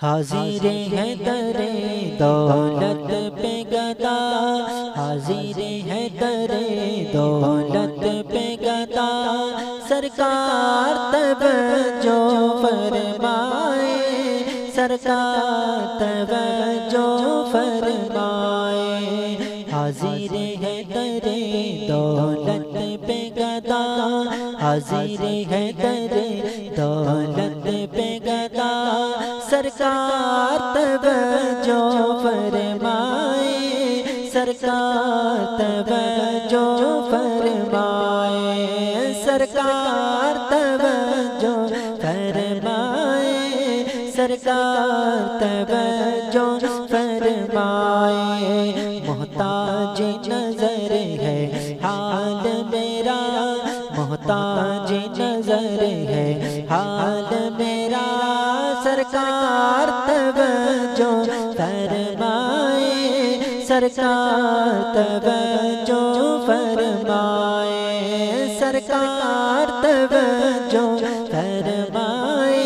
حاضر ہے در دولت پہ گدا، حاضر ہے در دولت پہ گدا، سرکار توجہ فرمائے، سرکار توجہ فرمائے۔ حاضر ہے در دولت پہ گدا، حاضر ہے در دولت پہ گدا، سرکار توجہ فرمائے، سرکار توجہ فرمائے، سرکار توجہ فرمائے، سرکار توجہ فرمائے۔ محتاج نظر ہے حال میرا، محتاج نظر ہے حال میرا، سرکار توجہ فرمائے، سرکار توجہ فرمائے، سرکار توجہ فرمائے،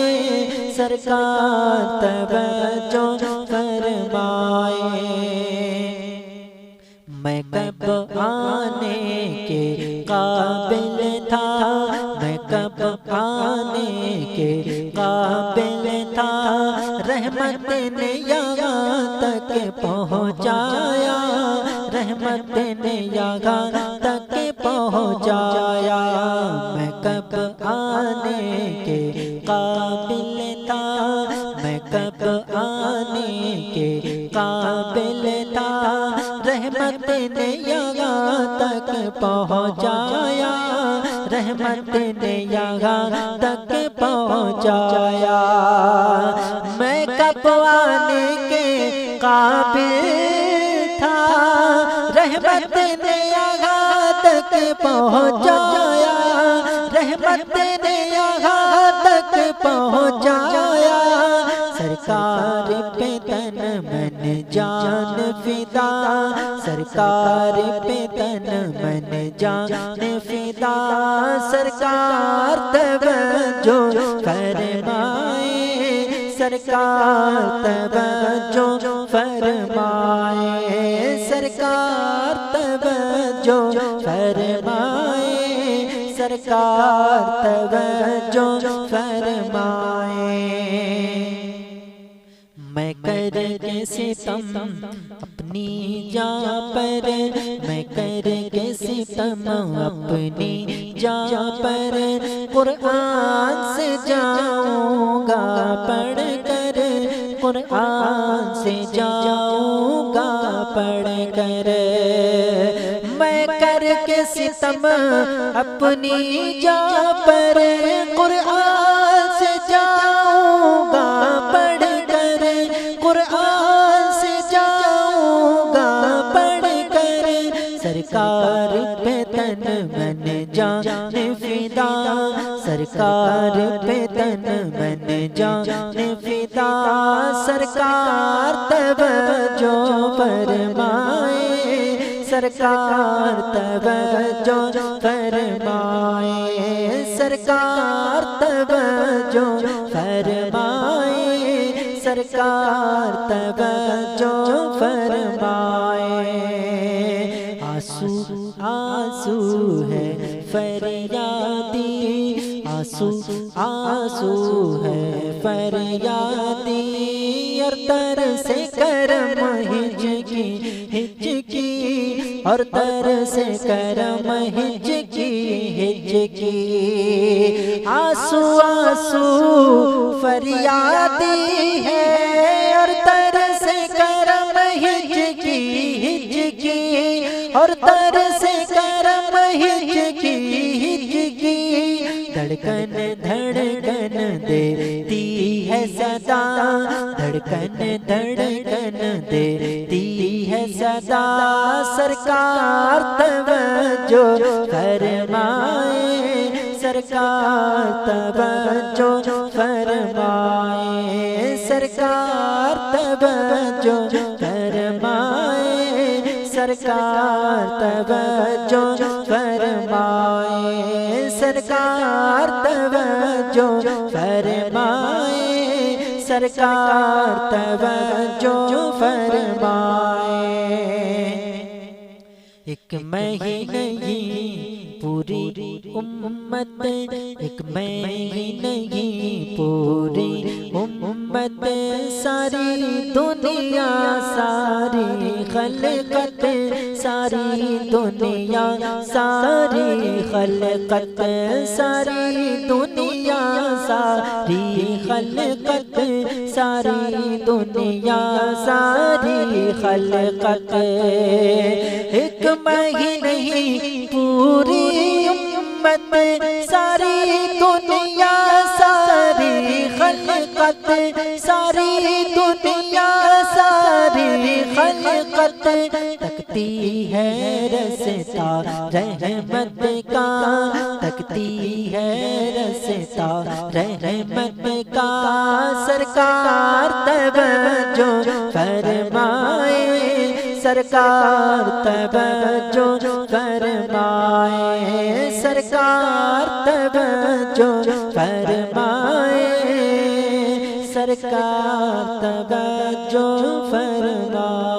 سرکار توجہ فرمائے۔ میں کب آنے کے قابل تھا، میں کب آنے کے قابل تھا، رحمت نے یہاں تک پہنچایا، رحمت نے یہاں تک پہنچایا۔ میں کب آنے کے قابل تھا، میں کب آنے کے قابل تھا، رحمت نے یہاں تک پہنچایا، رحمت نے یہاں تک پہنچایا۔ میں کب آنے کے قابل تھا، رحمت نے یہاں تک پہنچایا، رحمت نے یہاں تک پہنچایا۔ سرکار پہ تن من جان فدا، سرکار پہ تن من جان فدا، سرکار توجہ فرمائے، سرکار توجہ فرمائے، سرکار توجہ فرمائے، سرکار توجہ فرمائے۔ میں کر کے ستم اپنی جاں پر، میں کر کے ستم اپنی جاں پر، قرآن سے جاؤں گا پڑھ کر، قرآن سے جاؤں گا پڑھ کر۔ میں کر کے ستم اپنی جاں پر، قرآن سے جاؤں گا پڑھ کر، قرآن سے جاؤں گا پڑھ کر۔ سرکار پہ تن من جان فدا، سرکار پہ تن من جان فدا، سرکار توجہ فرمائے، سرکار توجہ فرمائے، سرکار توجہ فرمائے، سرکار توجہ فرمائے۔ آنسو آنسو ہے فریادی، آنسو آنسو ہے فریادی، اور ترس کرم ہجکی ہجکی، اور ترس کرم ہجکی ہجکی۔ آنسو آنسو فریادی ہے، اور ترس کرم ہجکی ہجکی، اور ترس کرم ہجکی ہجکی۔ دھڑکن دھڑکن دیتی ہے صدا، دھڑکن دھڑکن دیتی ہے صدا، سرکار توجہ فرمائے، سرکار توجہ فرمائے، سرکار توجہ فرمائے، سرکار توجہ فرمائے، سرکار توجہ فرمائے، سرکار توجہ فرمائے۔ ایک میں ہی نہیں پوری امت، ایک میں ہی نہیں پوری امت، ساری دنیا ساری خلقت، ساری دنیا ساری خلقت، ساری دنیا ساری خلقت، ساری دنیا ساری خلقت، ایک میں ہی نہیں پوری امت، ساری دنیا ساری خلقت، ساری دنیا ساری خلقت، تکتی ہے رستا رحمت کا، تکتی ہے رستا رحمت کا، سرکار توجہ فرمائے، سرکار توجہ فرمائے، سرکار توجہ فرمائے، سرکار توجہ فرمائے۔